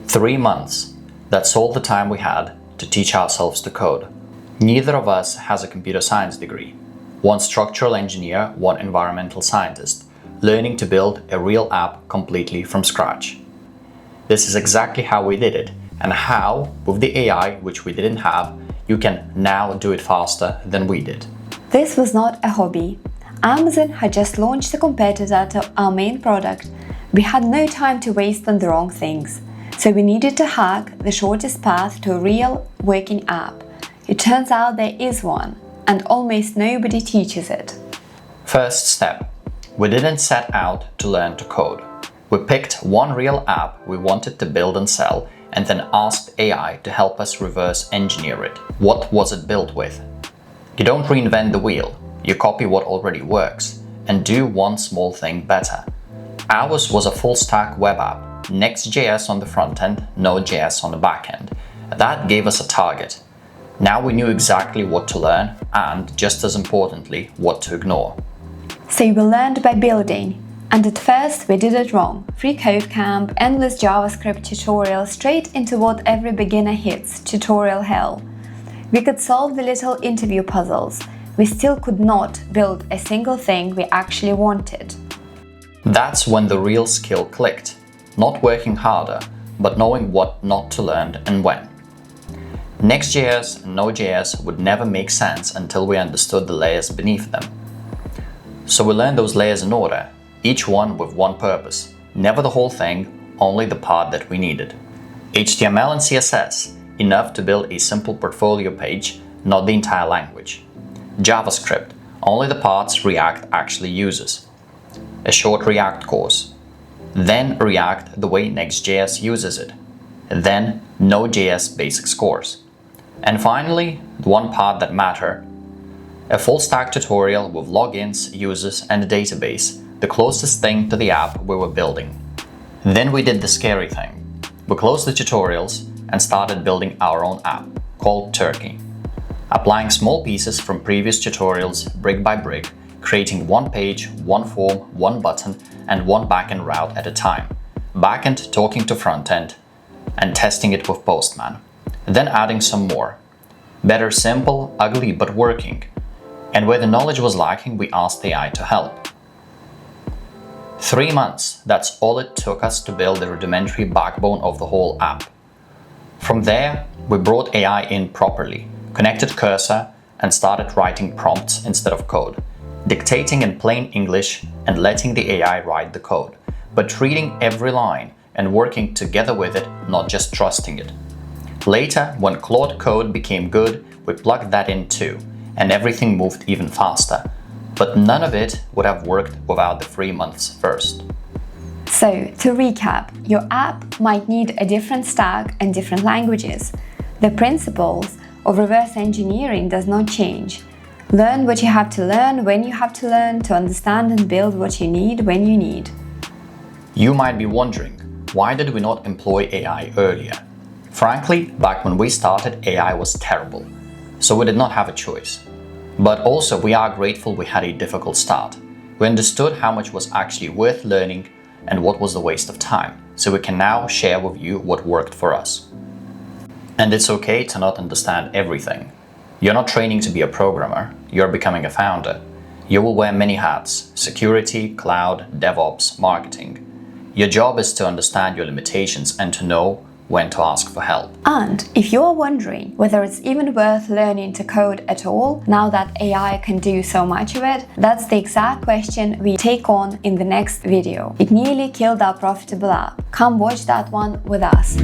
3 months. That's all the time we had to teach ourselves to code. Neither of us has a computer science degree. One structural engineer, one environmental scientist, learning to build a real app completely from scratch. This is exactly how we did it, and how, with the AI, which we didn't have, you can now do it faster than we did. This was not a hobby. Amazon had just launched a competitor to our main product. We had no time to waste on the wrong things, so we needed to hack the shortest path to a real working app. It turns out there is one, and almost nobody teaches it. First step. We didn't set out to learn to code. We picked one real app we wanted to build and sell, and then asked AI to help us reverse engineer it. What was it built with? You don't reinvent the wheel, you copy what already works, and do one small thing better. Ours was a full-stack web app, Next.js on the front end, Node.js on the back end. That gave us a target. Now we knew exactly what to learn and, just as importantly, what to ignore. So we learned by building. And at first we did it wrong. Free code camp, endless JavaScript tutorials, straight into what every beginner hits, tutorial hell. We could solve the little interview puzzles. We still could not build a single thing we actually wanted. That's when the real skill clicked. Not working harder, but knowing what not to learn and when. Next.js and Node.js would never make sense until we understood the layers beneath them. So we learned those layers in order, each one with one purpose. Never the whole thing, only the part that we needed. HTML and CSS, enough to build a simple portfolio page, not the entire language. JavaScript, only the parts React actually uses. A short React course. Then React the way Next.js uses it. Then Node.js basics course. And finally, the one part that mattered. A full-stack tutorial with logins, users, and a database, the closest thing to the app we were building. Then we did the scary thing. We closed the tutorials and started building our own app, called Turkey. Applying small pieces from previous tutorials brick by brick, creating one page, one form, one button, and one backend route at a time. Backend talking to frontend, and testing it with Postman. Then adding some more. Better simple, ugly, but working. And where the knowledge was lacking, we asked AI to help. 3 months, that's all it took us to build the rudimentary backbone of the whole app. From there, we brought AI in properly, connected Cursor, and started writing prompts instead of code, dictating in plain English and letting the AI write the code, but reading every line and working together with it, not just trusting it. Later, when Claude Code became good, we plugged that in too, and everything moved even faster. But none of it would have worked without the 3 months first. So, to recap, your app might need a different stack and different languages. The principles of reverse engineering does not change. Learn what you have to learn when you have to learn to understand and build what you need when you need. You might be wondering, why did we not employ AI earlier? Frankly, back when we started, AI was terrible, so we did not have a choice. But also, we are grateful we had a difficult start. We understood how much was actually worth learning and what was the waste of time, so we can now share with you what worked for us. And it's okay to not understand everything. You're not training to be a programmer, you're becoming a founder. You will wear many hats: security, cloud, DevOps, marketing. Your job is to understand your limitations and to know when to ask for help. And if you're wondering whether it's even worth learning to code at all now that AI can do so much of it, that's the exact question we take on in the next video. It nearly killed our profitable app. Come watch that one with us.